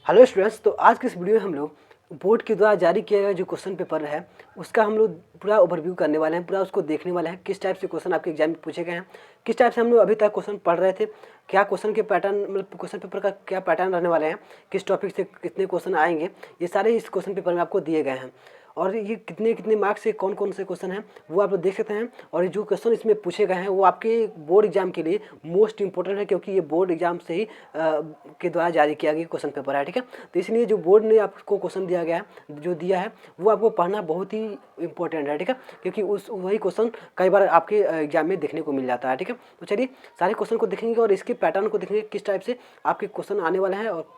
Hello students, तो आज की इस वीडियो में हम लोग बोर्ड के द्वारा जारी किया गया जो क्वेश्चन पेपर है उसका हम लोग पूरा ओवरव्यू करने वाले हैं, पूरा उसको देखने वाले हैं। किस टाइप से क्वेश्चन आपके एग्जाम में पूछे गए हैं, किस टाइप से हम लोग अभी तक क्वेश्चन पढ़ रहे थे, क्या क्वेश्चन के पैटर्न मतलब क्वेश्चन पेपर का क्या पैटर्न रहने वाले हैं, किस टॉपिक से कितने क्वेश्चन आएंगे, ये सारे इस क्वेश्चन पेपर में आपको दिए गए हैं। और ये कितने कितने मार्क्स से कौन कौन से क्वेश्चन हैं वो आप लोग देख सकते हैं। और ये जो क्वेश्चन इसमें पूछे गए हैं वो आपके बोर्ड एग्जाम के लिए मोस्ट इंपॉर्टेंट है, क्योंकि ये बोर्ड एग्जाम से ही के द्वारा जारी किया गया क्वेश्चन पेपर है। ठीक है, तो इसलिए जो बोर्ड ने आपको क्वेश्चन दिया गया है, जो दिया है वो आपको पढ़ना बहुत ही इंपॉर्टेंट है। ठीक है, क्योंकि उस वही क्वेश्चन कई बार आपके एग्जाम में देखने को मिल जाता है। ठीक है, तो चलिए सारे क्वेश्चन को देखेंगे और इसके पैटर्न को देखेंगे, किस टाइप से आपके क्वेश्चन आने वाले हैं और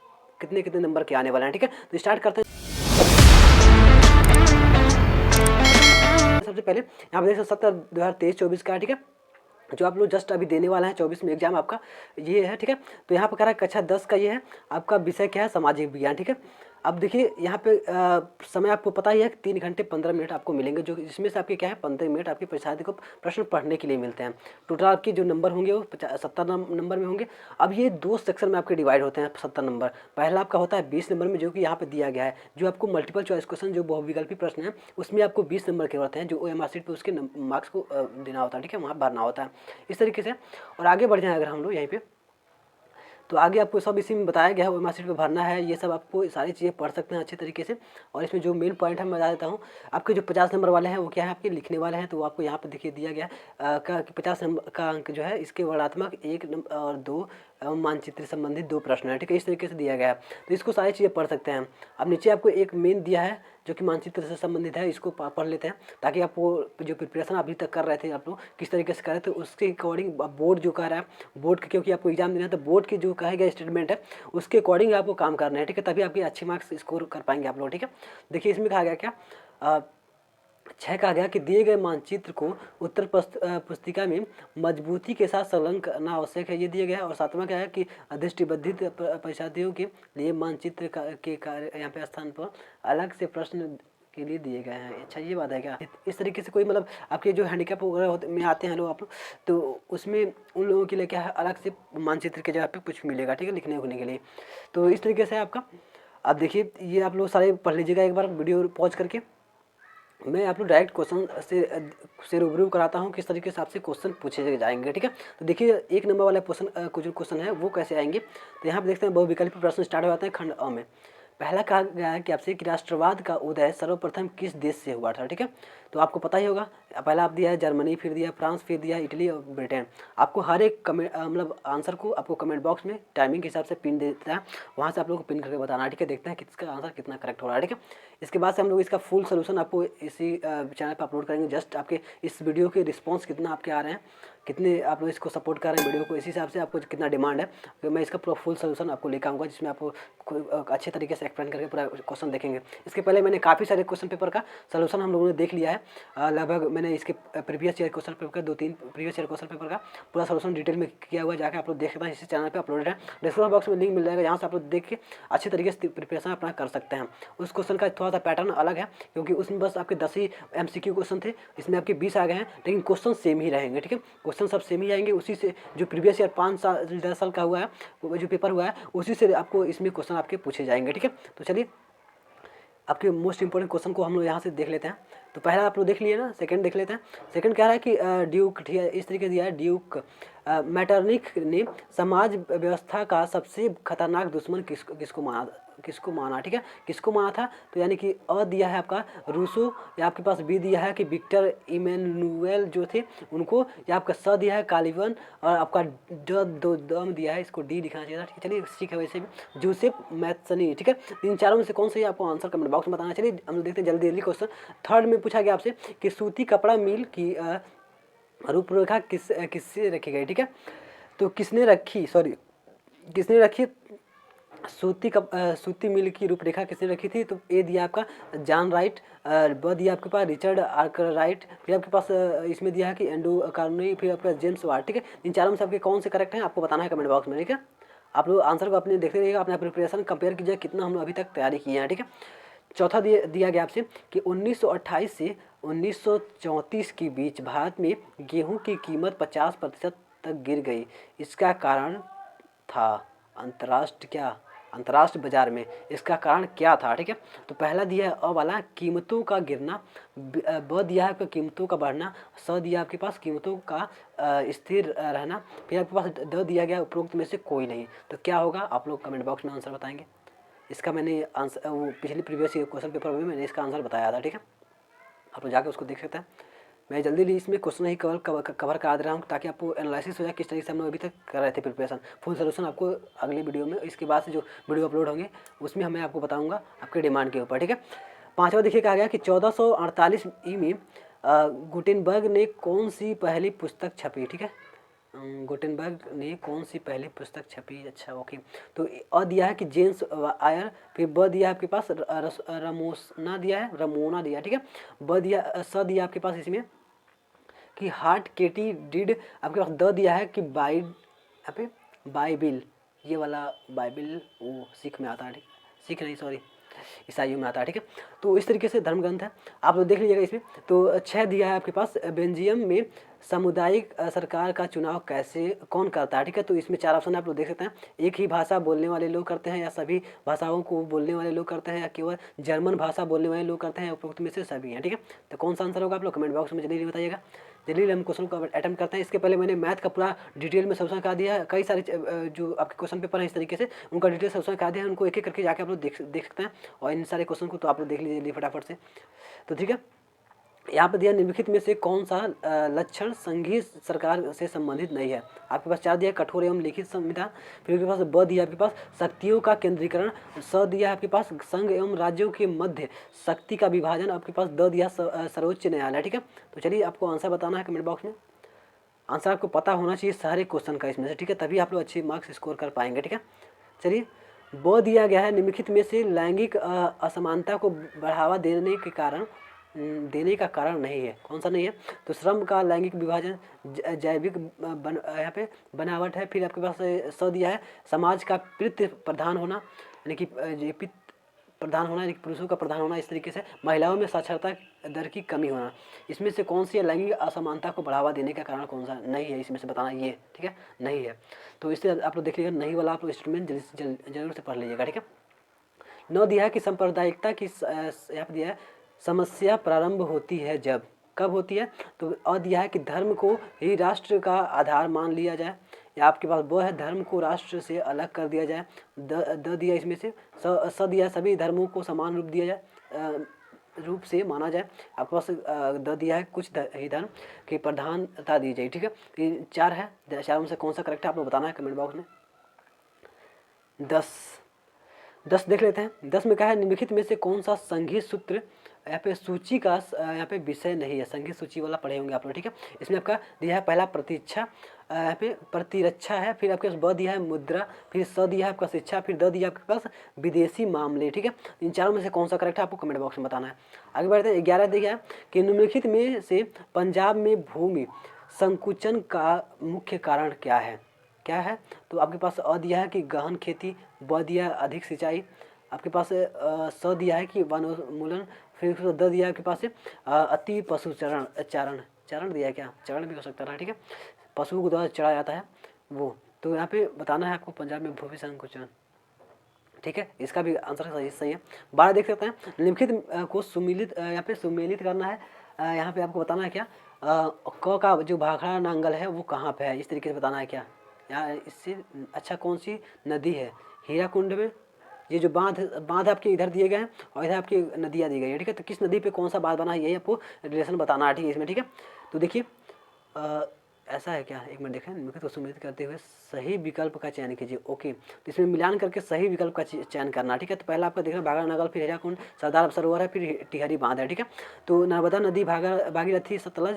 कितने कितने नंबर के आने वाले हैं। ठीक है, तो स्टार्ट करते हैं। सबसे पहले यहाँ पर देख सकते 2023-24 का है। ठीक है, जो आप लोग जस्ट अभी देने वाला है 24 में एग्जाम आपका ये है। ठीक है, तो यहाँ पर कह रहा है कक्षा 10 का ये है, आपका विषय क्या है, सामाजिक विज्ञान। ठीक है, अब देखिए यहाँ पे समय आपको पता ही है कि 3 घंटे 15 मिनट आपको मिलेंगे, जो इसमें से आपके क्या है 15 मिनट आपके परीक्षार्थी को प्रश्न पढ़ने के लिए मिलते हैं। टोटल आपके जो नंबर होंगे वो 70 नंबर में होंगे। अब ये 2 सेक्शन में आपके डिवाइड होते हैं 70 नंबर। पहला आपका होता है 20 नंबर में, जो कि यहाँ पे दिया गया है, जो आपको मल्टीपल चॉइस क्वेश्चन जो बहुविकल्पी प्रश्न है उसमें आपको 20 नंबर के होते हैं, जो OMR शीट पर उसके मार्क्स को देना होता है। ठीक है, वहाँ भरना होता है इस तरीके से। और आगे बढ़ जाए अगर हम लोग यहीं पे, तो आगे आपको सब इसी में बताया गया है, OMR शीट पे भरना है, ये सब आपको सारी चीज़ें पढ़ सकते हैं अच्छे तरीके से। और इसमें जो मेन पॉइंट है मैं बता देता हूँ। आपके जो 50 नंबर वाले हैं वो क्या है, आपके लिखने वाले हैं, तो वो आपको यहाँ पे देखिए दिया गया है कि 50 नंबर का अंक जो है इसके वर्णात्मक 1 और 2 एवं मानचित्र संबंधित 2 प्रश्न है। ठीक है, इस तरीके से दिया गया है, तो इसको सारी चीज़ें पढ़ सकते हैं। अब नीचे आपको एक मेन दिया है जो कि मानचित्र से संबंधित है, इसको पढ़ लेते हैं ताकि आपको जो प्रिपरेशन अभी तक कर रहे थे आप लोग किस तरीके से कर रहे थे उसके अकॉर्डिंग बोर्ड जो कह रहा है, बोर्ड के क्योंकि आपको एग्जाम देना है तो बोर्ड के जो कहे गए स्टेटमेंट है उसके अकॉर्डिंग आपको काम करना है। ठीक है, तभी आपके अच्छे मार्क्स स्कोर कर पाएंगे आप लोग। ठीक है, देखिए इसमें कहा गया क्या 6 कहा गया कि दिए गए मानचित्र को उत्तर पुस्तिका में मजबूती के साथ संलग्न करना आवश्यक है, ये दिया गया है। और 7वां क्या है कि दृष्टिबद्धित परीक्षार्थियों के लिए मानचित्र के कार्य यहाँ पे स्थान पर अलग से प्रश्न के लिए दिए गए हैं। अच्छा, ये बात है क्या, इस तरीके से कोई मतलब आपके जो हैंडीकैप वगैरह होते में आते हैं लोग आप लोग, तो उसमें उन लोगों के लिए क्या है अलग से मानचित्र के जगह पे कुछ मिलेगा। ठीक है, लिखने उखने के लिए, तो इस तरीके से आपका। अब देखिए ये आप लोग सारे पढ़ लीजिएगा एक बार वीडियो पॉज करके। मैं आप लोग डायरेक्ट क्वेश्चन से रूबरू कराता हूँ किस तरीके से आपसे क्वेश्चन पूछे जाएंगे। ठीक है, तो देखिए 1 नंबर वाला जो क्वेश्चन है वो कैसे आएंगे, तो यहाँ पे देखते हैं बहुविकल्पी प्रश्न स्टार्ट हो जाते हैं खंड अ में। पहला कहा गया है कि आपसे कि राष्ट्रवाद का उदय सर्वप्रथम किस देश से हुआ था। ठीक है, तो आपको पता ही होगा, पहला आप दिया है जर्मनी, फिर दिया फ्रांस, फिर दिया इटली और ब्रिटेन। आपको हर एक कमेंट मतलब आंसर को आपको कमेंट बॉक्स में टाइमिंग के हिसाब से पिन देता है, वहाँ से आप लोगों को पिन करके बताना है। ठीक है, देखते हैं किसका आंसर कितना करेक्ट हो रहा है। ठीक है, इसके बाद से हम लोग इसका फुल सोल्यूशन आपको इसी चैनल पर अपलोड करेंगे। जस्ट आपके इस वीडियो के रिस्पॉन्स कितना आपके आ रहे हैं, कितने आप लोग इसको सपोर्ट कर रहे हैं वीडियो को, इसी हिसाब से आपको कितना डिमांड है, तो मैं इसका पूरा फुल सोल्यूशन आपको लेकर आऊँगा, जिसमें आपको अच्छे तरीके से एक्सप्लेन करके पूरा क्वेश्चन देखेंगे। इसके पहले मैंने काफ़ी सारे क्वेश्चन पेपर का सोल्यूशन हम लोगों ने देख लिया है। लगभग मैंने इसके प्रीवियस ईयर क्वेश्चन पेपर का 2-3 प्रीवियस ईयर क्वेश्चन पेपर का पूरा सोल्यूशन डिटेल में किया हुआ है, जाकर आप लोग देख सकते हैं। इसी चैनल पर अपलोडेड है, डिस्क्रिप्शन बॉक्स में लिंक मिल जाएगा, यहाँ से आप लोग देख के अच्छे तरीके से प्रिपरेशन अपना कर सकते हैं। उस क्वेश्चन का थोड़ा सा पैटर्न अलग है, क्योंकि उसमें बस आपके 10 ही MCQ क्वेश्चन थे, इसमें आपके 20 आ गए हैं, लेकिन क्वेश्चन सेम ही रहेंगे। ठीक है, क्वेश्चन सब सेम ही आएंगे, उसी से जो प्रीवियस ईयर 5 साल 10 साल का हुआ है वो जो पेपर हुआ है उसी से आपको इसमें क्वेश्चन आपके पूछे जाएंगे। ठीक है, तो चलिए आपके मोस्ट इंपॉर्टेंट क्वेश्चन को हम लोग यहाँ से देख लेते हैं। तो पहला आप लोग देख लिए ना, सेकंड देख लेते हैं। सेकंड कह रहा है कि ड्यूक, ठीक है, इस तरीके दिया है, ड्यूक मैटरनिक ने समाज व्यवस्था का सबसे खतरनाक दुश्मन किसको माना। ठीक है, किसको माना था, तो यानी कि अ दिया है आपका रूसो, या आपके पास बी दिया है कि विक्टर इमैनुएल जो थे उनको, या आपका स दिया है कालिवन, और आपका दम दिया है, इसको डी लिखना चाहिए था। ठीक है, चलिए ठीक है, वैसे भी जोसेफ मैथसनी। ठीक है, इन चारों में से कौन सा ही आपको आंसर कमेंट बॉक्स में बताना। चलिए हम लोग देखते हैं जल्दी जल्दी क्वेश्चन। थर्ड में पूछा गया आपसे कि सूती कपड़ा मिल की रूपरेखा किससे रखी गई। ठीक है, तो किसने रखी सूती मिल की रूपरेखा किसने रखी थी, तो ए दिया आपका जॉन राइट, ब दिया आपके पास रिचर्ड आर्कराइट, फिर आपके पास इसमें दिया है कि एंड्रू कार्नी, फिर आपका जेम्स वाट। ठीक है, इन चारों में से आपके कौन से करेक्ट हैं आपको बताना है कमेंट बॉक्स में। ठीक है, आप लोग आंसर को अपने देखते रहिएगा, अपना प्रिपरेशन कंपेयर कीजिए कितना हम लोग अभी तक तैयारी किए हैं। ठीक है, चौथा दिया गया आपसे कि 1928 से 1934 के बीच भारत में गेहूं की कीमत 50% तक गिर गई, इसका कारण था अंतर्राष्ट्रीय क्या अंतर्राष्ट्रीय बाजार में, इसका कारण क्या था, ठीक है। तो पहला दिया है अ वाला कीमतों का गिरना, ब दिया है आपका कीमतों का बढ़ना, स दिया आपके पास कीमतों का स्थिर रहना, फिर आपके पास द दिया गया उपरोक्त में से कोई नहीं। तो क्या होगा, आप लोग कमेंट बॉक्स में आंसर बताएंगे। इसका मैंने आंसर वो पिछली प्रीवियस क्वेश्चन पेपर में मैंने इसका आंसर बताया था, ठीक है। आप लोग जाके उसको देख सकते हैं। मैं जल्दी इसमें क्वेश्चन ही कवर करा दे रहा हूँ ताकि आपको एनालिसिस हो जाए किस तरीके से हम लोग अभी तक कर रहे थे प्रिपरेशन। फुल सोल्यूशन आपको अगले वीडियो में, इसके बाद से जो वीडियो अपलोड होंगे उसमें मैं आपको बताऊँगा आपके डिमांड के ऊपर, ठीक है। पाँचवा देखिए कहा गया कि 1448 ई में गुटेनबर्ग ने कौन सी पहली पुस्तक छपी, ठीक है। गुटेनबर्ग ने कौन सी पहली पुस्तक छपी, अच्छा ओके। तो अ दिया है कि जेम्स आयर, फिर ब दिया है आपके पास रमोना दिया है, रमोना दिया, ठीक है। ब दिया स दिया आपके पास इसमें कि हार्ट केटी डिड, आपके पास द दिया है कि यहाँ पे बाइबिल, ये वाला बाइबिल वो सिख में आता है, ठीक, सिख नहीं सॉरी ईसाइयों में आता है, ठीक है। तो इस तरीके से धर्म ग्रंथ है, आप लोग देख लीजिएगा इसमें। तो 6 दिया है आपके पास बेल्जियम में सामुदायिक सरकार का चुनाव कैसे कौन करता है, ठीक है। तो इसमें 4 ऑप्शन आप लोग देख सकते हैं। एक ही भाषा बोलने वाले लोग करते हैं, या सभी भाषाओं को बोलने वाले लोग करते हैं, या केवल जर्मन भाषा बोलने वाले लोग करते हैं, उपरोक्त में से सभी हैं, ठीक है। तो कौन सा आंसर होगा आप लोग कमेंट बॉक्स में जल्दी बताइएगा। जल्दी हम क्वेश्चन को अटेम्प्ट करते हैं। इसके पहले मैंने मैथ का पूरा डिटेल में सोल्यूशन करा दिया है। कई सारे जो आपके क्वेश्चन पेपर है इस तरीके से उनका डिटेल सोल्यूशन करा दिया है, उनको एक एक करके जाके आप लोग देख सकते हैं। और इन सारे क्वेश्चन को तो आप लोग देख लीजिए फटाफट से। तो ठीक है, यहाँ पर दिया निम्नलिखित में से कौन सा लक्षण संघीय सरकार से संबंधित नहीं है। आपके पास 4 दिया कठोर एवं लिखित संविधान, फिर आपके पास ब दिया आपके पास शक्तियों का केंद्रीकरण, स दिया आपके पास संघ एवं राज्यों के मध्य शक्ति का विभाजन, आपके पास द दिया सर्वोच्च न्यायालय, ठीक है। तो चलिए आपको आंसर बताना है कमेंट बॉक्स में। आंसर आपको पता होना चाहिए सारे क्वेश्चन का इसमें से, ठीक है, तभी आप लोग अच्छे मार्क्स स्कोर कर पाएंगे, ठीक है। चलिए ब दिया गया है निम्नलिखित में से लैंगिक असमानता को बढ़ावा देने का कारण नहीं है, कौन सा नहीं है। तो श्रम का लैंगिक विभाजन, जैविक यहाँ पे बनावट है, फिर आपके पास स दिया है समाज का पितृ प्रधान होना, यानी कि प्रधान होना, यानी पुरुषों का प्रधान होना, इस तरीके से महिलाओं में साक्षरता दर की कमी होना। इसमें से कौन सी लैंगिक असमानता को बढ़ावा देने का कारण कौन सा नहीं है, इसमें से बताना ये, ठीक है, नहीं है। तो इससे आप लोग देखिएगा नहीं वाला आप लोग स्टेटमेंट जरूर से पढ़ लीजिएगा, ठीक है। 9 दिया है कि सांप्रदायिकता की यहाँ पर दिया है समस्या प्रारंभ होती है जब, कब होती है। तो अ दिया है कि धर्म को ही राष्ट्र का आधार मान लिया जाए, या आपके पास ब है धर्म को राष्ट्र से अलग कर दिया जाए। द दिया इसमें से स दिया सभी धर्मों को समान रूप दिया जाए, रूप से माना जाए। आपके पास द दिया है कुछ ही धर्म की प्रधानता दी जाए, ठीक है। ये 4 है, 4 में से कौन सा करेक्ट है आप लोग बताना है कमेंट बॉक्स में। 10 देख लेते हैं। 10 में कहा है निम्नलिखित में से कौन सा संघीय सूत्र यहाँ पे सूची का यहाँ पे विषय नहीं है। संघीय सूची वाला पढ़े होंगे आप लोग, ठीक है। इसमें आपका दिया है पहला प्रतीक्षा, यहाँ पे प्रतिरक्षा है, फिर आपके पास ब दिया है मुद्रा, फिर स दिया है आपका शिक्षा, फिर द दिया आपके पास विदेशी मामले, ठीक है। इन चारों में से कौन सा करेक्ट है आपको कमेंट बॉक्स में बताना है। आगे बढ़ते हैं। 11 दिया है कि निम्नलिखित में से पंजाब में भूमि संकुचन का मुख्य कारण क्या है, क्या है। तो आपके पास अ दिया है कि गहन खेती, ब दिया है अधिक सिंचाई, आपके पास स दिया है कि वनोन्मूलन, फिर द दिया है आपके पास अति पशु चारण दिया है, क्या चरण भी हो सकता है, ठीक है, पशुओं को द्वारा चढ़ाया जाता है वो। तो यहाँ पे बताना है आपको पंजाब में भूमि संकुचन, ठीक है। इसका भी आंसर सही है। 12 देख सकते हैं निम्नलिखित को सुमेलित, यहाँ पे सुमेलित करना है। यहाँ पे आपको बताना है क्या क का जो भाखड़ा नांगल है वो कहाँ पे है, इस तरीके से बताना है क्या। यहाँ इससे अच्छा कौन सी नदी है हीराकुंड में, ये जो बांध आपके इधर दिए गए हैं और इधर आपकी नदियाँ दी गई है, ठीक है। तो किस नदी पे कौन सा बांध बना है यही आपको रिलेशन बताना है, ठीक है, इसमें, ठीक है। तो देखिए ऐसा है क्या, एक मिनट देखें। निम्नलिखित को सुमेलित करते हुए सही विकल्प का चयन कीजिए, ओके। तो इसमें मिलान करके सही विकल्प का चयन करना, ठीक है। तो पहला आपका देखना भाखड़ा नांगल, फिर हीराकुंड, सरदार सरोवर है, फिर टिहरी बांध है, ठीक है। तो नर्मदा नदी, भागीरथी, सतलज,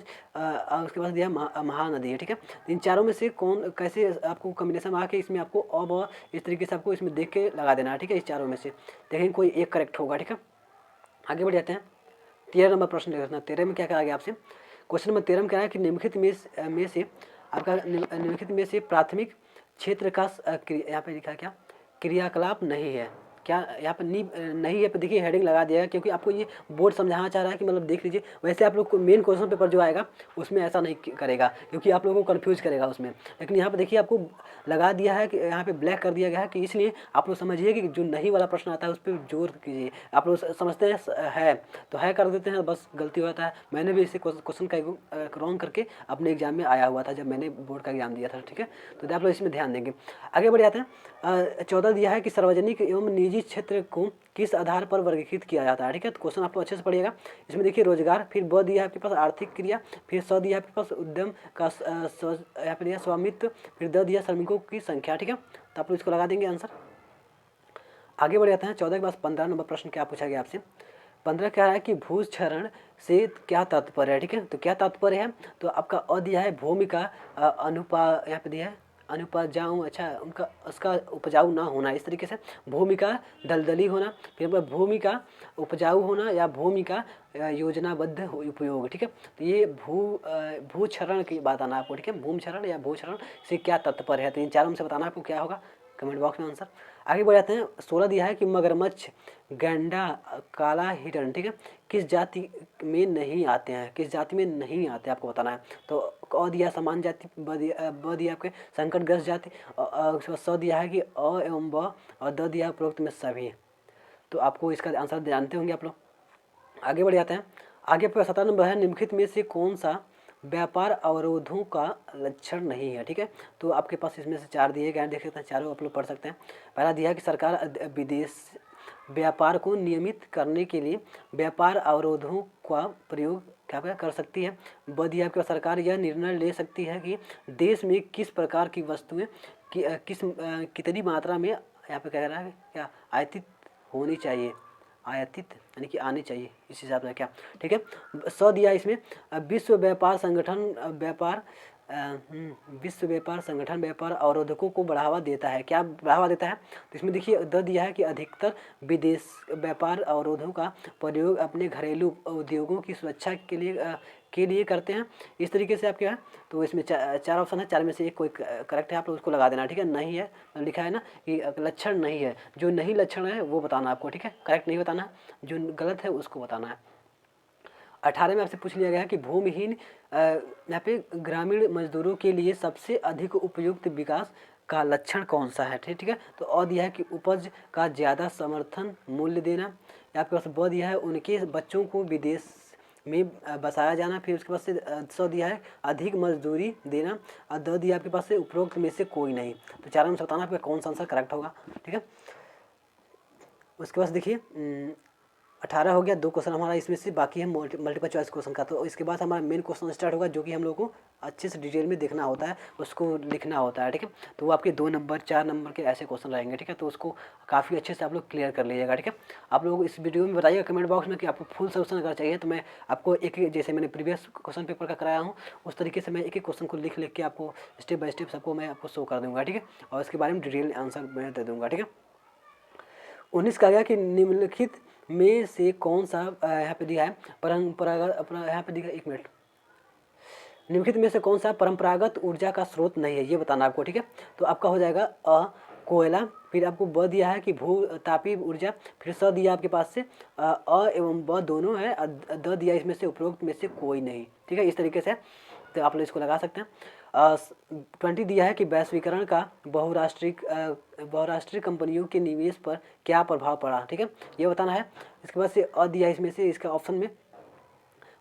उसके बाद दिया महानदी है, ठीक है। इन चारों में से कौन कैसे आपको कम्बिनेशन में आके इसमें आपको अब इस तरीके से आपको इसमें देख के लगा देना है, ठीक है। इस चारों में से देखें कोई एक करेक्ट होगा, ठीक है। आगे बढ़ जाते हैं। 13 नंबर प्रश्न देखना। 13 में क्या कहा गया आपसे, क्वेश्चन नंबर 13 में क्या है कि निम्नलिखित में से आपका निम्नलिखित में से प्राथमिक क्षेत्र का यहाँ पे लिखा क्या क्रियाकलाप नहीं है, क्या यहाँ पर नहीं है, पर देखिए हेडिंग लगा दिया है, क्योंकि आपको ये बोर्ड समझाना चाह रहा है कि मतलब देख लीजिए। वैसे आप लोग को मेन क्वेश्चन पेपर जो आएगा उसमें ऐसा नहीं करेगा, क्योंकि आप लोगों को कन्फ्यूज करेगा उसमें। लेकिन यहाँ पर देखिए आपको लगा दिया है कि यहाँ पे ब्लैक कर दिया गया है, कि इसलिए आप लोग समझिए कि जो नहीं वाला प्रश्न आता है उस पर जोर कीजिए। आप लोग समझते हैं है तो है कर देते हैं, बस गलती होता है। मैंने भी इसे क्वेश्चन का रॉन्ग करके अपने एग्जाम में आया हुआ था जब मैंने बोर्ड का एग्जाम दिया था, ठीक है। तो आप लोग इसमें ध्यान देंगे। आगे बढ़ जाते हैं। 14 दिया है कि सार्वजनिक एवं निजी क्षेत्र को किस आधार पर वर्गीकृत किया जाता है, ठीक है। तो क्वेश्चन आप लोग अच्छे से पढ़िएगा। इसमें देखिए रोजगार, फिर ब दिया है आपके पास आर्थिक क्रिया, फिर स दिया है आपके पास उद्यम का यहाँ पे दिया स्वामित्व, फिर द दिया श्रमिकों की संख्या, ठीक है। तो आप लोग इसको लगा देंगे आंसर। आगे बढ़ जाते हैं। 14 के पास 15 नंबर प्रश्न क्या पूछा गया आपसे। 15 क्या है कि भूक्षरण से क्या तात्पर्य है, ठीक है। तो क्या तात्पर्य है, तो आपका अ दिया है भूमिका यहाँ पे दिया है अनुपजाऊ, अच्छा उनका उसका उपजाऊ ना होना, इस तरीके से भूमिका दलदली होना, फिर भूमिका उपजाऊ होना या भूमिका योजनाबद्ध उपयोग, ठीक है। तो ये भूक्षरण की बात आना आपको, ठीक है। भूमिक्षरण या भूक्षरण से क्या तात्पर्य है, तो इन चारों में से बताना आपको क्या होगा, कमेंट बॉक्स में आंसर। आगे बढ़ जाते हैं। 16 दिया है कि मगरमच्छ, गैंडा, काला हिरण, ठीक है, किस जाति में नहीं आते हैं, किस जाति में नहीं आते आपको बताना है। तो क दिया समान जाति, ब दिया आपके संकटग्रस्त जाति, स दिया है कि अ एवं ब, और द दिया उपरोक्त में सभी। तो आपको इसका आंसर जानते होंगे आप लोग। आगे बढ़ जाते हैं। आगे पर 17 नंबर है निम्नलिखित में से कौन सा व्यापार अवरोधों का लक्षण नहीं है, ठीक है। तो आपके पास इसमें से 4 दिए गए हैं, देख सकते हैं, चारों आप लोग पढ़ सकते हैं। पहला दिया है कि सरकार विदेश व्यापार को नियमित करने के लिए व्यापार अवरोधों का प्रयोग क्या कर सकती है। ब दिया आपके पास सरकार यह निर्णय ले सकती है कि देश में किस प्रकार की वस्तुएं कितनी मात्रा में यहाँ पे कह रहा है क्या आयातित होनी चाहिए, आयातित यानी कि आनी चाहिए, इस हिसाब से क्या, ठीक है। स दिया इसमें विश्व व्यापार संगठन व्यापार अवरोधकों को बढ़ावा देता है, क्या बढ़ावा देता है। तो इसमें देखिए द दिया है कि अधिकतर विदेश व्यापार अवरोधों का प्रयोग अपने घरेलू उद्योगों की सुरक्षा के लिए करते हैं, इस तरीके से आप क्या है। तो इसमें चार ऑप्शन है, 4 में से एक कोई करेक्ट है, आप लोग उसको लगा देना, ठीक है। नहीं है लिखा है ना कि लक्षण नहीं है, जो नहीं लक्षण है वो बताना आपको, ठीक है। करेक्ट नहीं बताना, जो गलत है उसको बताना है। 18 में आपसे पूछ लिया गया है कि भूमिहीन यहाँ पे ग्रामीण मजदूरों के लिए सबसे अधिक उपयुक्त विकास का लक्षण कौन सा है, ठीक है। तो अ दिया है कि उपज का ज़्यादा समर्थन मूल्य देना, या आपके पास ब दिया है उनके बच्चों को विदेश में बसाया जाना, फिर उसके पास से स दिया है अधिक मजदूरी देना, और द दिया आपके पास से उपरोक्त में से कोई नहीं। तो चारों में से बताना आपका कौन सा आंसर करेक्ट होगा, ठीक है। उसके बाद देखिए 18 हो गया, 2 क्वेश्चन हमारा इसमें से बाकी है मल्टीपल चॉइस क्वेश्चन का। तो इसके बाद हमारा मेन क्वेश्चन स्टार्ट होगा, जो कि हम लोग को अच्छे से डिटेल में देखना होता है, उसको लिखना होता है, ठीक है। तो वो आपके 2 नंबर 4 नंबर के ऐसे क्वेश्चन रहेंगे, ठीक है। तो उसको काफ़ी अच्छे से आप लोग क्लियर कर लीजिएगा, ठीक है। आप लोग इस वीडियो में बताइएगा कमेंट बॉक्स में कि आपको फुल सोल्यूशन अगर चाहिए, तो मैं आपको एक जैसे मैंने प्रीवियस क्वेश्चन पेपर का कराया हूँ उस तरीके से मैं एक क्वेश्चन को लिख के आपको स्टेप बाय स्टेप सबको मैं आपको शो कर दूँगा, ठीक है। और इसके बारे में डिटेल आंसर मैं दे दूँगा, ठीक है। 19 कहा गया कि निम्नलिखित में से कौन सा यहाँ पे दिया है परंपरागत अपना यहाँ पे दिया, एक मिनट, निम्नलिखित में से कौन सा परंपरागत ऊर्जा का स्रोत नहीं है, ये बताना आपको, ठीक है। तो आपका हो जाएगा कोयला, फिर आपको ब दिया है कि भू तापीय ऊर्जा, फिर स दिया आपके पास से अ एवं ब दोनों है, द दिया इसमें से उपरोक्त में से कोई नहीं, ठीक है। इस तरीके से तो आप लोग इसको लगा सकते हैं। 20 दिया है कि वैश्वीकरण का बहुराष्ट्रीय कंपनियों के निवेश पर क्या प्रभाव पड़ा, ठीक है, ये बताना है। इसके बाद से अ दिया इसमें से इसका ऑप्शन में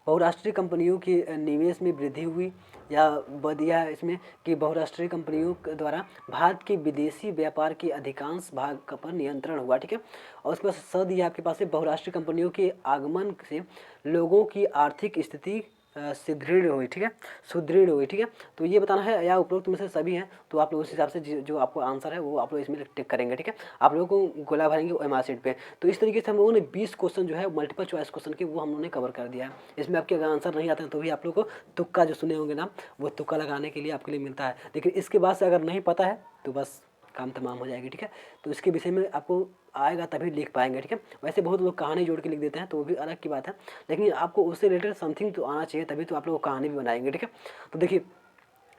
बहुराष्ट्रीय कंपनियों के निवेश में वृद्धि हुई, या ब दिया है इसमें कि बहुराष्ट्रीय कंपनियों द्वारा भारत के विदेशी व्यापार के अधिकांश भाग पर नियंत्रण हुआ, ठीक है। और उसके बाद स दिया आपके पास से बहुराष्ट्रीय कंपनियों के आगमन से लोगों की आर्थिक स्थिति सुदृढ़ हुई, ठीक है, सुदृढ़ हुई, ठीक है। तो ये बताना है, या उपरोक्त में से सभी हैं। तो आप लोग उस हिसाब से जो आपको आंसर है वो आप लोग इसमें टिक करेंगे, ठीक है। आप लोगों को गोला भरेंगे ओएमआर शीट पे। तो इस तरीके से हम लोगों ने 20 क्वेश्चन जो है मल्टीपल चॉइस क्वेश्चन के वो हम लोगों ने कवर कर दिया है। इसमें आपके अगर आंसर नहीं आते हैं तो भी आप लोग को तुक्का जो सुने होंगे ना, वो तुक्का लगाने के लिए आपके लिए मिलता है। लेकिन इसके बाद से अगर नहीं पता है तो बस काम तमाम हो जाएगी, ठीक है। तो इसके विषय में आपको आएगा तभी लिख पाएंगे, ठीक है। वैसे बहुत लोग कहानी जोड़ के लिख देते हैं तो वो भी अलग की बात है, लेकिन आपको उससे रिलेटेड समथिंग तो आना चाहिए, तभी तो आप लोग कहानी भी बनाएंगे, ठीक है। तो देखिए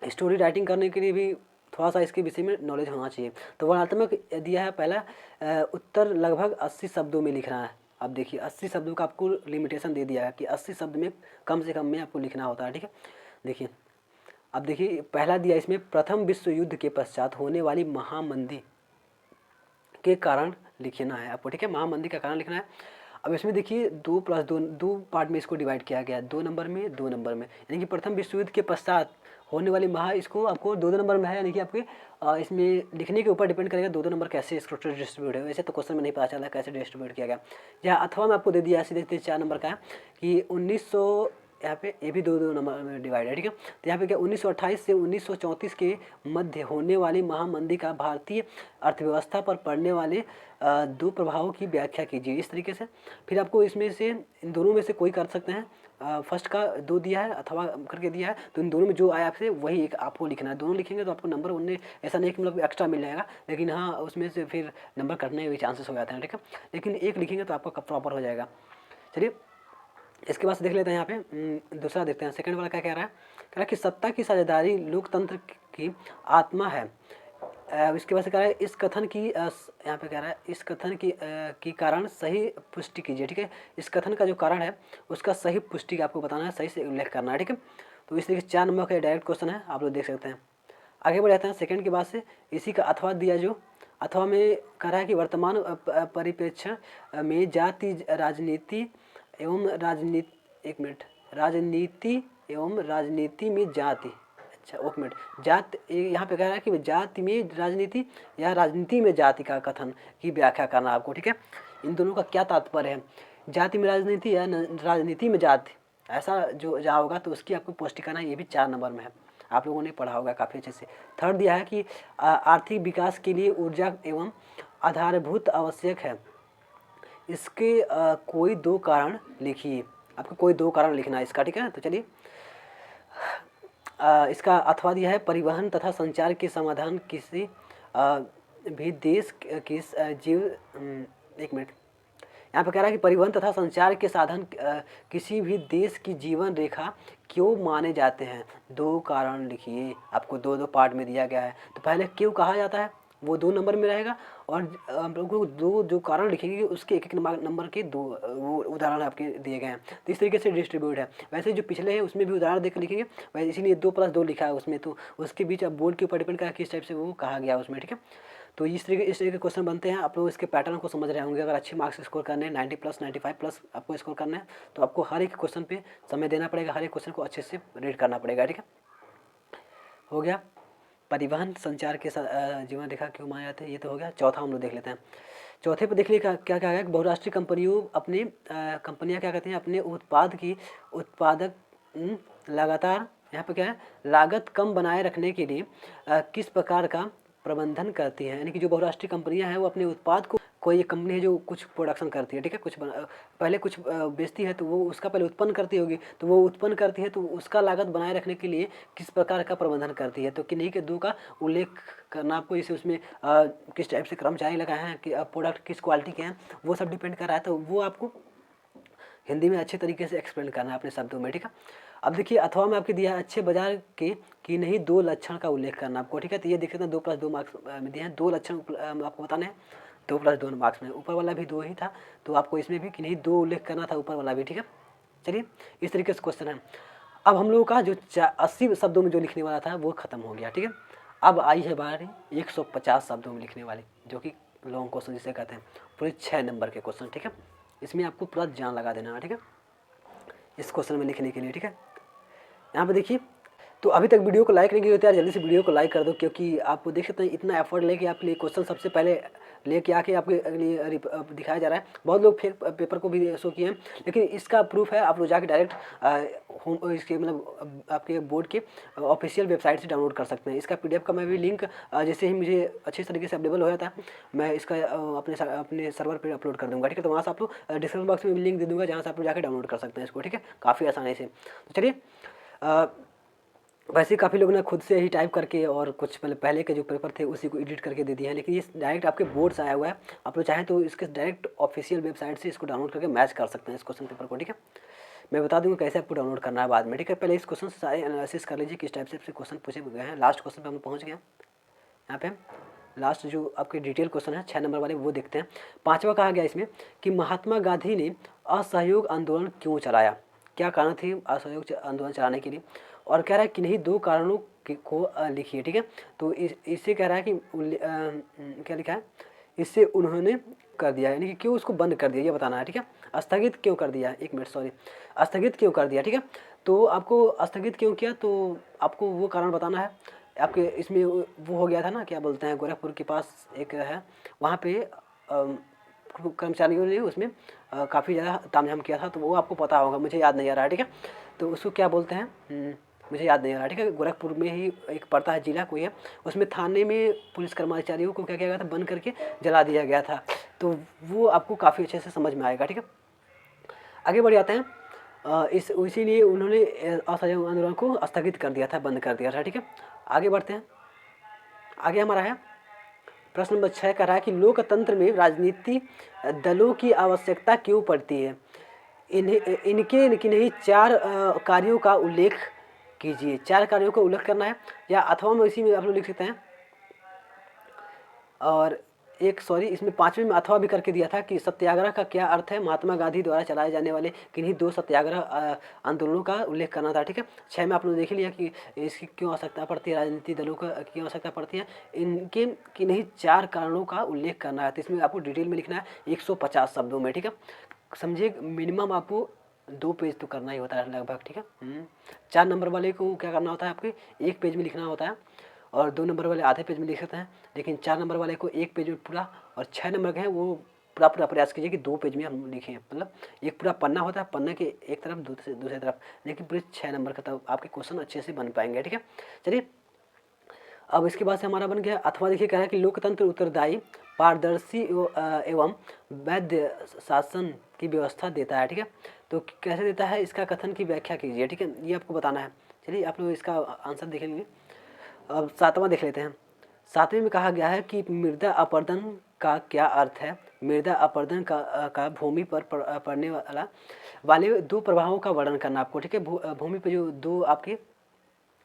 स्टोरी राइटिंग करने के लिए भी थोड़ा सा इसके विषय में नॉलेज होना चाहिए। तो वर्णनात्मक दिया है पहला, उत्तर लगभग 80 शब्दों में लिखना है। अब देखिए 80 शब्दों का आपको लिमिटेशन दे दिया है कि 80 शब्द में कम से कम में आपको लिखना होता है, ठीक है। देखिए अब देखिए पहला दिया इसमें, प्रथम विश्व युद्ध के पश्चात होने वाली महामंदी के कारण लिखना है आपको, ठीक है। महामंदी का कारण लिखना है। अब इसमें देखिए 2+2 दो पार्ट में इसको डिवाइड किया गया है, 2 नंबर में 2 नंबर में, यानी कि प्रथम विश्व युद्ध के पश्चात होने वाली इसको आपको 2-2 नंबर में है, यानी कि आपके इसमें लिखने के ऊपर डिपेंड करेगा 2-2 नंबर कैसे स्ट्रक्चर डिस्ट्रीब्यूट है। वैसे तो क्वेश्चन में नहीं पता चला कैसे डिस्ट्रीब्यूट किया गया। यहाँ अथवा में आपको दे दिया है, सीधे 4 नंबर का है कि 1900, यहाँ पे ये भी 2-2 नंबर में डिवाइड है, ठीक है। तो यहाँ पे क्या 1928 से 1934 के मध्य होने वाली महामंदी का भारतीय अर्थव्यवस्था पर पड़ने वाले 2 प्रभावों की व्याख्या कीजिए, इस तरीके से। फिर आपको इसमें से इन दोनों में से कोई कर सकते हैं। फर्स्ट का 2 दिया है अथवा करके दिया है, तो इन दोनों में जो आया आपसे वही एक आपको लिखना है। दोनों लिखेंगे तो आपको नंबर उनने ऐसा नहीं कि मतलब एक्स्ट्रा मिल जाएगा, लेकिन हाँ उसमें से फिर नंबर कटने के चांसेस हो जाते हैं, ठीक है। लेकिन एक लिखेंगे तो आपका प्रॉपर हो जाएगा। चलिए इसके बाद देख लेते हैं। यहाँ पे दूसरा देखते हैं, सेकंड वाला क्या कह रहा है। कह रहा है कि सत्ता की साझेदारी लोकतंत्र की आत्मा है। इसके बाद से कह रहा है इस कथन की यहाँ पे कह रहा है इस कथन की कारण सही पुष्टि कीजिए, ठीक है। इस कथन का जो कारण है उसका सही पुष्टि आपको बताना है, सही से उल्लेख करना है, ठीक है। तो इस तरीके से 4 नंबर का डायरेक्ट क्वेश्चन है, आप लोग देख सकते हैं। आगे बढ़ जाते हैं सेकंड के बाद से, इसी का अथवा दिया जो अथवा में कह रहा है कि वर्तमान परिप्रेक्ष्य में जाति राजनीति एवं राजनीति एवं राजनीति में जाति, अच्छा एक मिनट, यहाँ पे कह रहा है कि जाति में राजनीति या राजनीति में जाति का कथन की व्याख्या करना आपको, ठीक है। इन दोनों का क्या तात्पर्य है, जाति में राजनीति या राजनीति में जाति, ऐसा जो जहाँ होगा तो उसकी आपको पुष्टि करना है। ये भी 4 नंबर में है, आप लोगों ने पढ़ा होगा काफ़ी अच्छे से। थर्ड दिया है कि आर्थिक विकास के लिए ऊर्जा एवं आधारभूत आवश्यक है, इसके कोई 2 कारण लिखिए। आपको कोई 2 कारण लिखना है इसका, ठीक है। तो चलिए इसका अथवा दिया है, परिवहन तथा संचार के समाधान किसी भी देश की एक मिनट, यहाँ पर कह रहा है कि परिवहन तथा संचार के साधन किसी भी देश की जीवन रेखा क्यों माने जाते हैं, 2 कारण लिखिए। आपको 2-2 पार्ट में दिया गया है। तो पहले क्यों कहा जाता है वो 2 नंबर में रहेगा, और हम लोग को 2 जो कारण लिखेंगे उसके एक नंबर के 2 वो उदाहरण आपके दिए गए हैं। तो इस तरीके से डिस्ट्रीब्यूट है। वैसे जो पिछले हैं उसमें भी उदाहरण देकर लिखेंगे, वैसे इसीलिए 2+2 लिखा है उसमें, तो उसके बीच अब बोर्ड के ऊपर डिपेंड करा किस टाइप से वो कहा गया उसमें, ठीक है। तो इस तरीके के क्वेश्चन बनते हैं। आप लोग इसके पैटर्न को समझ रहे होंगे। अगर अच्छे मार्क्स स्कोर करने हैं 90+, 95+ आपको स्कोर करना है, तो आपको हर एक क्वेश्चन पे समय देना पड़ेगा, हर एक क्वेश्चन को अच्छे से रीड करना पड़ेगा, ठीक है। हो गया परिवहन संचार के जीवन रेखा क्यों माना जाता है, ये तो हो गया। चौथा हम लोग देख लेते हैं। चौथे पर देख लिया क्या क्या है, बहुराष्ट्रीय कंपनियों कंपनियां क्या कहते हैं, अपने उत्पाद की उत्पादक लगातार, यहाँ पे क्या है, लागत कम बनाए रखने के लिए किस प्रकार का प्रबंधन करती है। यानी कि जो बहुराष्ट्रीय कंपनियां हैं वो अपने उत्पाद को, कोई एक कंपनी है जो कुछ प्रोडक्शन करती है, ठीक है, पहले कुछ बेचती है तो वो उसका पहले उत्पन्न करती होगी, तो वो उत्पन्न करती है तो उसका लागत बनाए रखने के लिए किस प्रकार का प्रबंधन करती है। तो किन्हीं के 2 का उल्लेख करना आपको, इसे उसमें किस टाइप से कर्मचारी लगाए हैं, कि प्रोडक्ट किस क्वालिटी के हैं, वो सब डिपेंड कर रहा है। तो वो आपको हिंदी में अच्छे तरीके से एक्सप्लेन करना है अपने शब्दों में, ठीक है। अब देखिए अथवा में आपके दिया है अच्छे बाजार के कि नहीं 2 लक्षण का उल्लेख करना आपको, ठीक है। तो ये देख सकते हैं 2+2 मार्क्स में दिए हैं, 2 लक्षण आपको बताने हैं, 2+2 मार्क्स में। ऊपर वाला भी 2 ही था, तो आपको इसमें भी कि नहीं 2 उल्लेख करना था, ऊपर वाला भी, ठीक है। चलिए इस तरीके से क्वेश्चन है। अब हम लोगों का जो 80 शब्दों में जो लिखने वाला था वो खत्म हो गया, ठीक है। अब आई है बारी 150 शब्दों में लिखने वाली, जो कि लॉन्ग क्वेश्चन जिसे कहते हैं, पूरे 6 नंबर के क्वेश्चन, ठीक है। इसमें आपको पूरा जान लगा देना है, ठीक है, इस क्वेश्चन में लिखने के लिए, ठीक है। यहाँ पे देखिए, तो अभी तक वीडियो को लाइक नहीं किया तो यार जल्दी से वीडियो को लाइक कर दो, क्योंकि आपको देख सकते हैं इतना एफर्ट लेके आपके लिए क्वेश्चन सबसे पहले लेके आके आपके लिए दिखाया जा रहा है। बहुत लोग फेक पेपर को भी शो किए हैं, लेकिन इसका प्रूफ है, आप लोग जाके डायरेक्ट इसके मतलब आपके बोर्ड के ऑफिशियल वेबसाइट से डाउनलोड कर सकते हैं। इसका PDF का मैं भी लिंक जैसे ही मुझे अच्छे तरीके से अवेलेबल हो जाता है, मैं इसका अपने सर्वर पर अपलोड कर दूँगा, ठीक है। तो वहाँ से आप लोग डिस्क्रिप्शन बॉक्स में लिंक दे दूँगा, जहाँ से आप लोग जाकर डाउनलोड कर सकते हैं इसको, ठीक है, काफ़ी आसानी से। तो चलिए वैसे काफ़ी लोगों ने खुद से ही टाइप करके और कुछ मतलब पहले के जो पेपर थे उसी को एडिट करके दे दिया है, लेकिन ये डायरेक्ट आपके बोर्ड से आया हुआ है। आप लोग चाहें तो इसके डायरेक्ट ऑफिशियल वेबसाइट से इसको डाउनलोड करके मैच कर सकते हैं इस क्वेश्चन पेपर को, ठीक है। मैं बता दूंगा कैसे आपको डाउनलोड करना है बाद में, ठीक है। पहले इस क्वेश्चन से सारे एनालिसिस कर लीजिए किस टाइप से क्वेश्चन पूछे गए हैं। लास्ट क्वेश्चन पर हम पहुँच गए। यहाँ पे लास्ट जो आपके डिटेल क्वेश्चन है 6 नंबर वाले वो देखते हैं। 5वां कहा गया इसमें कि महात्मा गांधी ने असहयोग आंदोलन क्यों चलाया, क्या कारण थी असहयोग आंदोलन चलाने के लिए, और कह रहा है किन्हीं 2 कारणों को लिखिए। ठीक है, तो इससे कह रहा है कि क्या लिखा है, इससे उन्होंने कर दिया, यानी कि क्यों उसको बंद कर दिया ये बताना है। ठीक है, स्थगित क्यों कर दिया, एक मिनट सॉरी, स्थगित क्यों कर दिया। ठीक है, तो आपको स्थगित क्यों किया तो आपको वो कारण बताना है। आपके इसमें वो हो गया था ना, क्या बोलते हैं, गोरखपुर के पास एक है, वहाँ पे कर्मचारियों ने उसमें काफ़ी ज़्यादा तामझाम किया था, तो वो आपको पता होगा, मुझे याद नहीं आ रहा है। ठीक है, तो उसको क्या बोलते हैं, मुझे याद नहीं आ रहा। ठीक है, गोरखपुर में ही एक पड़ता है जिला कोई है, उसमें थाने में पुलिस कर्मचारियों को क्या किया गया था, बंद करके जला दिया गया था, तो वो आपको काफ़ी अच्छे से समझ में आएगा। ठीक है, आगे बढ़ जाते हैं। इसीलिए उन्होंने असहयोग आंदोलन को स्थगित कर दिया था, बंद कर दिया था। ठीक है, आगे बढ़ते हैं। आगे हमारा है प्रश्न नंबर 6 कह रहा है कि लोकतंत्र में राजनीति दलों की आवश्यकता क्यों पड़ती है, इनके किन्हीं 4 कार्यों का उल्लेख कीजिए। 4 कार्यों का उल्लेख करना है, या अथवा में इसी में आप लोग लिख सकते हैं। और एक सॉरी, इसमें 5वें में अथवा भी करके दिया था कि सत्याग्रह का क्या अर्थ है, महात्मा गांधी द्वारा चलाए जाने वाले किन्हीं 2 सत्याग्रह आंदोलनों का उल्लेख करना था। ठीक है, 6 में आप लोग देख लिया कि इसकी क्यों आवश्यकता पड़ती है, राजनीतिक दलों का क्यों आवश्यकता पड़ती है, इनके किन्हीं 4 कारणों का उल्लेख करना है। तो इसमें आपको डिटेल में लिखना है 150 शब्दों में। ठीक है, समझिए मिनिमम आपको 2 पेज तो करना ही होता है लगभग। ठीक है, 4 नंबर वाले को क्या करना होता है, आपके 1 पेज में लिखना होता है, और 2 नंबर वाले आधे पेज में लिख सकते हैं, लेकिन 4 नंबर वाले को 1 पेज में पूरा, और 6 नंबर के हैं वो पूरा प्रयास कीजिए कि 2 पेज में हम लिखें, मतलब एक पूरा पन्ना होता है, पन्ने के एक तरफ दूसरी तरफ, लेकिन पूरे 6 नंबर का, तब आपके क्वेश्चन अच्छे से बन पाएंगे। ठीक है, चलिए अब इसके बाद से हमारा बन गया अथवा। देखिए कह रहा है कि लोकतंत्र उत्तरदायी, पारदर्शी एवं वैध शासन की व्यवस्था देता है। ठीक है, तो कैसे देता है इसका कथन की व्याख्या कीजिए। ठीक है, ये आपको बताना है। चलिए आप लोग इसका आंसर देखेंगे। अब 7वां देख लेते हैं। 7वें में कहा गया है कि मृदा अपरदन का क्या अर्थ है, मृदा अपरदन का भूमि पर पड़ने वाले 2 प्रभावों का वर्णन करना आपको। ठीक है, भूमि पर जो 2 आपके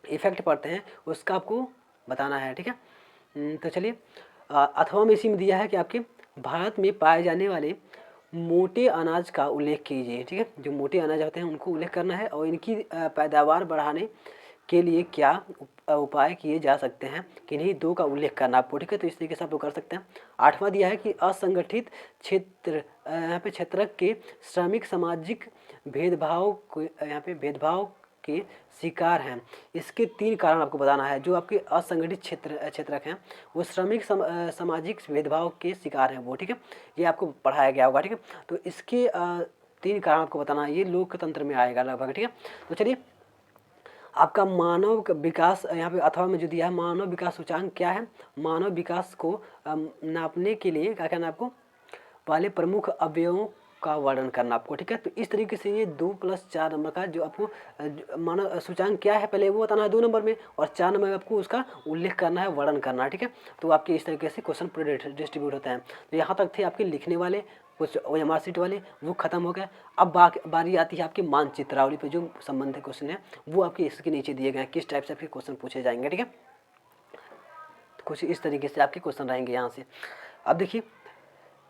इफेक्ट पड़ते हैं उसका आपको बताना है। ठीक है, तो चलिए अथवा में इसी में दिया है कि आपके भारत में पाए जाने वाले मोटे अनाज का उल्लेख कीजिए। ठीक है, जो मोटे अनाज होते हैं उनको उल्लेख करना है, और इनकी पैदावार बढ़ाने के लिए क्या उपाय किए जा सकते हैं, किन्हीं 2 का उल्लेख करना आपको। ठीक है, तो इस तरीके से आप लोग कर सकते हैं। 8वां दिया है कि असंगठित क्षेत्र, यहाँ पे क्षेत्र के श्रमिक सामाजिक भेदभाव को, यहाँ पे भेदभाव के शिकार हैं। इसके 3 कारण आपको बताना है। जो आपके असंगठित क्षेत्रक हैं वो श्रमिक सामाजिक भेदभाव के शिकार हैं वो। ठीक है, ये आपको पढ़ाया गया होगा। ठीक है, तो इसके 3 कारण आपको बताना है, ये लोकतंत्र में आएगा लगभग। ठीक है, तो चलिए आपका मानव विकास, यहाँ पे अथवा में जो दिया है मानव विकास सूचांक क्या है, मानव विकास को नापने के लिए क्या करना है आपको, वाले प्रमुख अवयवों का वर्णन करना आपको। ठीक है, तो इस तरीके से ये 2 + 4 नंबर का जो आपको मानव सूचांक क्या है पहले वो बताना है 2 नंबर में, और 4 नंबर में आपको उसका उल्लेख करना है, वर्णन करना है। ठीक है, तो आपके इस तरीके से क्वेश्चन पूरे डिस्ट्रीब्यूट होते हैं। तो यहाँ तक थे आपके लिखने वाले कुछ OMR शीट वाले, वो खत्म हो गए। अब बारी आती है आपके मानचित्रावली पे, जो संबंधित क्वेश्चन है वो आपके इसके नीचे दिए गए किस टाइप से आपके क्वेश्चन पूछे जाएंगे। ठीक है, कुछ इस तरीके से आपके क्वेश्चन रहेंगे यहाँ से। अब देखिए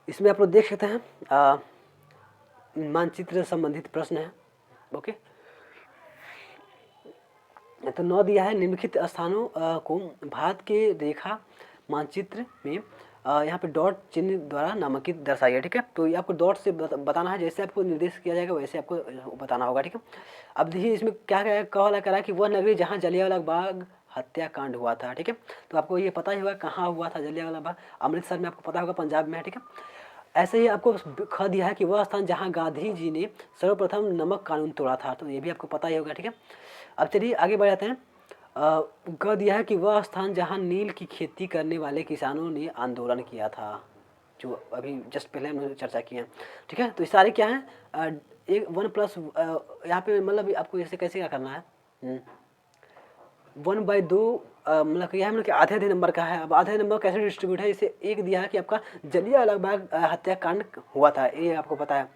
इसमें आप लोग देख सकते हैं मानचित्र संबंधित प्रश्न है। ओके, तो 9 दिया है निम्नलिखित स्थानों को भारत के रेखा मानचित्र में यहाँ पे डॉट चिन्ह द्वारा नामांकित दर्शाइए। ठीक है, तो ये आपको डॉट से बताना है, जैसे आपको निर्देश किया जाएगा वैसे आपको बताना होगा। ठीक है, अब देखिए इसमें क्या कहा रहा है कि वह नगरी जहाँ जलियांवाला बाग हत्याकांड हुआ था। ठीक है, तो आपको ये पता ही होगा कहाँ हुआ था जलियांवाला बाग, अमृतसर में, आपको पता होगा पंजाब में है। ठीक है, ऐसे ही आपको ख दिया है कि वह स्थान जहाँ गांधी जी ने सर्वप्रथम नमक कानून तोड़ा था, तो ये भी आपको पता ही होगा। ठीक है, अब चलिए आगे बढ़ जाते हैं। ग दिया है कि वह स्थान जहाँ नील की खेती करने वाले किसानों ने आंदोलन किया था, जो अभी जस्ट पहले हमने चर्चा की है। ठीक है, तो ये सारे क्या हैं, एक 1+ यहाँ पे मतलब आपको इसे कैसे क्या करना है, 1/2 मतलब क्या है, मतलब कि आधे नंबर का है। अब आधे नंबर कैसे डिस्ट्रीब्यूट है, इसे एक दिया है कि आपका जलियांवाला बाग हत्याकांड हुआ था, ये आपको पता है।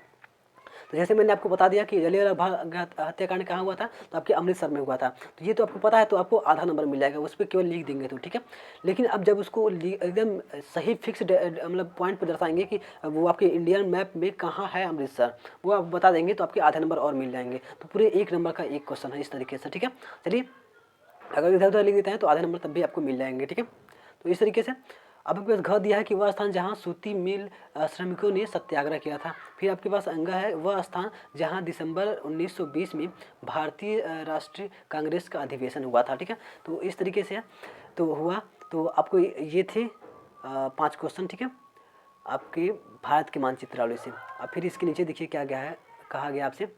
तो जैसे मैंने आपको बता दिया कि जलियांवाला बाग हत्याकांड कहाँ हुआ था, तो आपके अमृतसर में हुआ था। तो ये तो आपको पता है, तो आपको आधा नंबर मिल जाएगा, उस पर केवल लिख देंगे तो ठीक है। लेकिन अब जब उसको एकदम सही फिक्स मतलब पॉइंट पर दर्शाएंगे कि वो आपके इंडियन मैप में कहाँ है अमृतसर, वो आप बता देंगे तो आपके आधे नंबर और मिल जाएंगे। तो पूरे 1 नंबर का एक क्वेश्चन है इस तरीके से, ठीक है। चलिए, अगर इधर उधर लिख देते हैं तो आधे नंबर तब भी आपको मिल जाएंगे, ठीक है। तो इस तरीके से अब आपके पास घ दिया है कि वह स्थान जहाँ सूती मिल श्रमिकों ने सत्याग्रह किया था। फिर आपके पास अंग है वह स्थान जहाँ दिसंबर 1920 में भारतीय राष्ट्रीय कांग्रेस का अधिवेशन हुआ था, ठीक है। तो इस तरीके से तो हुआ। तो आपको ये थे 5 क्वेश्चन, ठीक है, आपके भारत के मानचित्रावली से। अब फिर इसके नीचे देखिए क्या गया है, कहा गया आपसे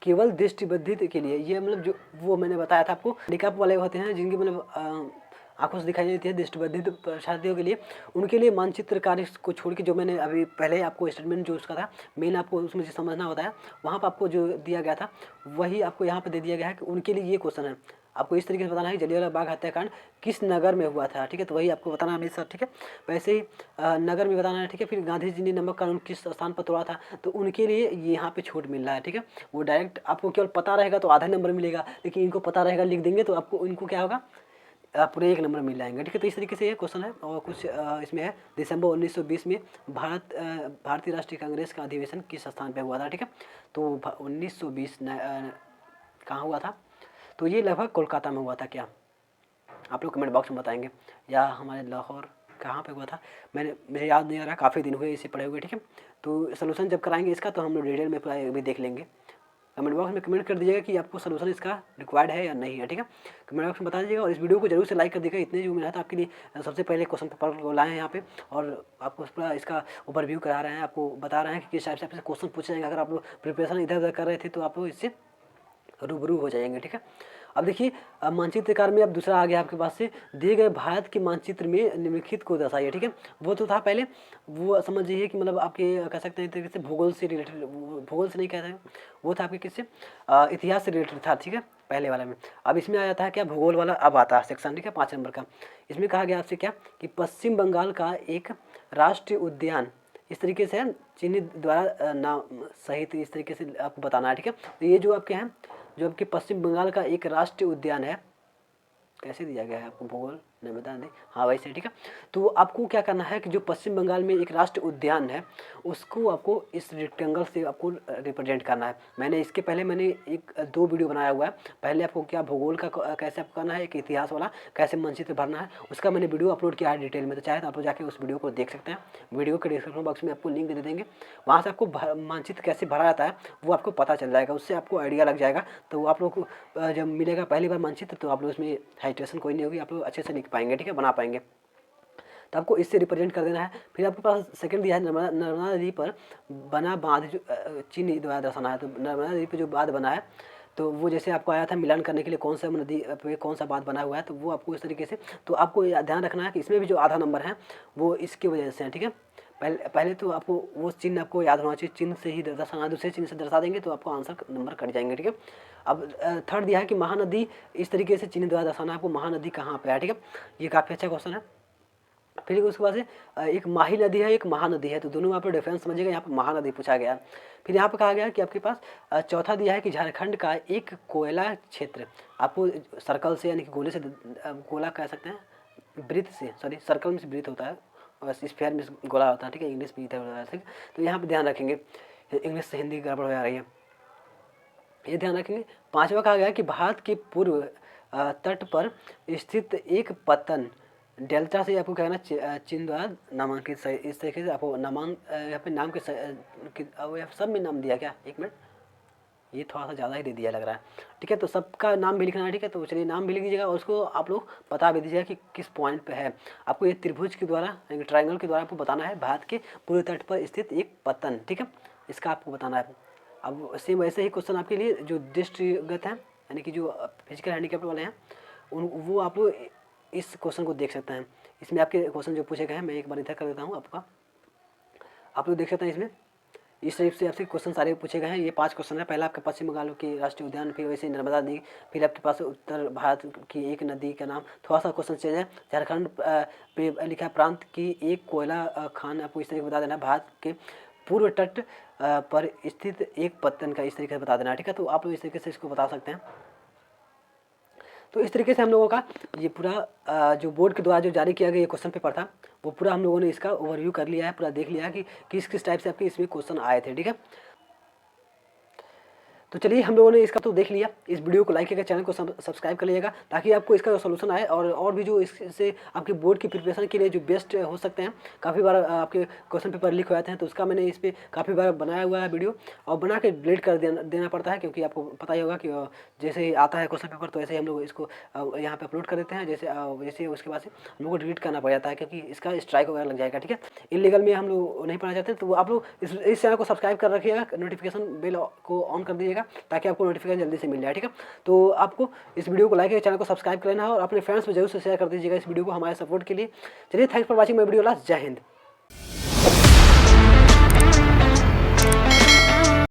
केवल दृष्टिबाधित के लिए, ये मतलब जो वो मैंने बताया था आपको, हैंडीकैप वाले होते हैं जिनकी मतलब आंखों से दिखाई देती है, दृष्टिबाधित परीक्षार्थियों के लिए, उनके लिए मानचित्र कार्य को छोड़ के जो मैंने अभी पहले आपको स्टेटमेंट जो उसका था मेन आपको उसमें जो समझना होता है, वहाँ पर आपको जो दिया गया था वही आपको यहाँ पर दे दिया गया है कि उनके लिए ये क्वेश्चन है। आपको इस तरीके से बताना है कि जलियांवाला बाग हत्याकांड किस नगर में हुआ था, ठीक है। तो वही आपको बताना है अमृतसर, ठीक है। वैसे ही नगर में बताना है, ठीक है। फिर गांधी जी ने नमक कानून किस स्थान पर तोड़ा था, तो उनके लिए यहाँ पे छूट मिल रहा है, ठीक है। वो डायरेक्ट आपको केवल पता रहेगा तो आधा नंबर मिलेगा, लेकिन इनको पता रहेगा लिख देंगे तो आपको इनको क्या होगा, पूरे 1 नंबर मिल जाएंगे, ठीक है। तो इस तरीके से ये क्वेश्चन है। और कुछ इसमें है दिसंबर 1920 में भारतीय राष्ट्रीय कांग्रेस का अधिवेशन किस स्थान पर हुआ था, ठीक है। तो 1920 कहाँ हुआ था, तो ये लगभग कोलकाता में हुआ था क्या, आप लोग कमेंट बॉक्स में बताएंगे, या हमारे लाहौर कहाँ पे हुआ था, मुझे याद नहीं आ रहा, काफ़ी दिन हुए इसे पढ़े हुए, ठीक है। तो सोल्यूशन जब कराएंगे इसका तो हम लोग डिटेल में पूरा भी देख लेंगे। कमेंट बॉक्स में कमेंट कर दीजिएगा कि आपको सोल्यूशन इसका रिक्वायर्ड है या नहीं है, ठीक है। कमेंट बॉक्स में बता दीजिएगा और इस वीडियो को जरूर से लाइक कर दीजिएगा। इतने जो मिला था आपके लिए सबसे पहले क्वेश्चन पेपर को लाए हैं यहाँ पे, और आपको पूरा इसका ओवरव्यू करा रहे हैं, आपको बता रहे हैं कि किस टाइप से आपसे क्वेश्चन पूछे जाएंगे। अगर आप लोग प्रिपरेशन इधर उधर कर रहे थे तो आप लोग इससे रूबरू हो जाएंगे, ठीक है। अब देखिए मानचित्रकार में अब दूसरा आ गया आपके पास से, दिए गए भारत के मानचित्र में निम्नलिखित को दर्शाइए, ठीक है। वो तो था पहले, वो समझिए कि मतलब आपके कह सकते हैं तरीके से भूगोल से रिलेटेड, भूगोल से नहीं कहते हैं, वो था आपके किससे, इतिहास से रिलेटेड था, ठीक है, पहले वाले में। अब इसमें आ जाता है क्या, भूगोल वाला अब आता है सेक्शन, ठीक है, 5 नंबर का। इसमें कहा गया आपसे क्या कि पश्चिम बंगाल का एक राष्ट्रीय उद्यान इस तरीके से चिन्हित द्वारा नाम सहित इस तरीके से आपको बताना है, ठीक है। तो ये जो आपके हैं, जो आपके पश्चिम बंगाल का एक राष्ट्रीय उद्यान है, कैसे दिया गया है आपको भूगोल नहीं बता दें, हाँ वैसे, ठीक है। तो आपको क्या करना है कि जो पश्चिम बंगाल में एक राष्ट्रीय उद्यान है उसको आपको इस रेक्टेंगल से आपको रिप्रेजेंट करना है। मैंने इसके पहले मैंने 2 वीडियो बनाया हुआ है, पहले आपको क्या भूगोल का कैसे आपको करना है, एक इतिहास वाला कैसे मानचित्र भरना है, उसका मैंने वीडियो अपलोड किया है डिटेल में, तो चाहे तो आप लोग जाके उस वीडियो को देख सकते हैं। वीडियो के डिस्क्रिप्शन बॉक्स में आपको लिंक दे देंगे, वहाँ से आपको मानचित्र कैसे भरा जाता है वो आपको पता चल जाएगा, उससे आपको आइडिया लग जाएगा। तो आप लोग को जब मिलेगा पहली बार मानचित्र तो आप लोग उसमें हाइटेशन कोई नहीं होगी, आप लोग अच्छे से लिख पाएंगे, ठीक है, बना पाएंगे। तो आपको इससे रिप्रेजेंट कर देना है। फिर आपके पास सेकंड दिया है नर्मदा नदी पर बना बांध जो चिन्ह द्वारा दर्शाना है। तो नर्मदा नदी पर जो बांध बना है तो वो जैसे आपको आया था मिलान करने के लिए कौन सा नदी पे कौन सा बांध बना हुआ है, तो वो आपको इस तरीके से, तो आपको ध्यान रखना है कि इसमें भी जो आधा नंबर है वो इसकी वजह से है, ठीक है। पहले तो आपको वो चिन्ह आपको याद होना चाहिए, चिन्ह से ही दर्शाना, दूसरे चिन्ह से दर्शा देंगे तो आपको आंसर नंबर कट जाएंगे, ठीक है। अब थर्ड दिया है कि महानदी इस तरीके से चिन्ह द्वारा दर्शाना, आपको महानदी कहाँ पे है, ठीक है। ये काफ़ी अच्छा क्वेश्चन है। फिर उसके बाद से एक माही नदी है, एक महानदी है, तो दोनों में आप डिफरेंस समझिएगा। यहाँ पर महानदी पूछा गया। फिर यहाँ पर कहा गया कि आपके पास चौथा दिया है कि झारखंड का एक कोयला क्षेत्र, आपको सर्कल से यानी कि गोले से, गोला कह सकते हैं, वृत्त से, सॉरी सर्कल में से वृत्त होता है और स्फीयर में गोला होता है, ठीक है, इंग्लिश में इधर होता है, ठीक। तो यहाँ पर ध्यान रखेंगे, इंग्लिश से हिंदी गड़बड़ हो जा रही है, ये ध्यान रखेंगे। 5वां कहा गया कि भारत के पूर्व तट पर स्थित एक पतन डेल्टा से आपको कहना चिन्ह द्वारा नामांकित, इस तरीके से आपको यहाँ पे नाम के सब में नाम दिया क्या, एक मिनट, ये थोड़ा सा ज़्यादा ही दे दिया लग रहा है, ठीक है। तो सबका नाम भी लिखना है, ठीक है। तो चलिए नाम भी लिख दीजिएगा और उसको आप लोग बता भी दीजिएगा कि किस पॉइंट पे है। आपको ये त्रिभुज के द्वारा ट्रायंगल के द्वारा आपको बताना है भारत के पूर्व तट पर स्थित एक पतन, ठीक है, इसका आपको बताना है। अब सेम वैसे ही क्वेश्चन आपके लिए जो दृष्टिगत हैं यानी कि जो फिजिकल हैंडीकैप्ड वाले हैं वो आप लोग इस क्वेश्चन को देख सकते हैं। इसमें आपके क्वेश्चन जो पूछे गए हैं मैं एक बार इधर कर देता हूँ आपका, आप लोग देख सकते हैं। इसमें इस टाइप से आपसे क्वेश्चन सारे पूछे गए हैं। ये 5 क्वेश्चन है। पहला आपका पश्चिम बंगाल की राष्ट्रीय उद्यान, फिर वैसे नर्मदा नदी, फिर आपके पास उत्तर भारत की एक नदी का नाम, थोड़ा सा क्वेश्चन चेंज है, झारखंड पे लिखा प्रांत की एक कोयला खान, आपको इस तरीके बता देना। भारत के पूर्व तट पर स्थित एक पत्तन का इस तरीके से बता देना है, ठीक है। तो आप लोग इस तरीके से इसको बता सकते हैं। तो इस तरीके से हम लोगों का ये पूरा जो बोर्ड के द्वारा जो जारी किया गया ये क्वेश्चन पेपर था, वो पूरा हम लोगों ने इसका ओवरव्यू कर लिया है, पूरा देख लिया है कि किस किस टाइप से आपके इसमें क्वेश्चन आए थे, ठीक है। तो चलिए हम लोगों ने इसका तो देख लिया। इस वीडियो को लाइक करके चैनल को सब्सक्राइब कर लीजिएगा, ताकि आपको इसका सोल्यूशन आए और भी जो इससे आपके बोर्ड की प्रिपरेशन के लिए जो बेस्ट हो सकते हैं। काफ़ी बार आपके क्वेश्चन पेपर लीक हो जाते हैं, तो उसका मैंने इस पर काफ़ी बार बनाया हुआ है वीडियो, और बना के डिलीट कर देना पड़ता है, क्योंकि आपको पता ही होगा कि जैसे ही आता है क्वेश्चन पेपर तो ऐसे ही हम लोग इसको यहाँ पर अपलोड कर देते हैं। जैसे उसके बाद से हम लोग को डिलीट करना पड़ जाता है, क्योंकि इसका स्ट्राइक वगैरह लग जाएगा, ठीक है। इलीगल में हम लोग नहीं पढ़ना चाहते, तो आप लोग इस चैनल को सब्सक्राइब कर रखिएगा, नोटिफिकेशन बेल को ऑन कर दीजिएगा, ताकि आपको नोटिफिकेशन जल्दी से मिल जाए, ठीक है। तो आपको इस वीडियो को लाइक करके चैनल को सब्सक्राइब कर लेना है, और अपने फ्रेंड्स में जरूर से शेयर कर दीजिएगा इस वीडियो को हमारे सपोर्ट के लिए। चलिए, thanks for watching my video last. जय हिंद।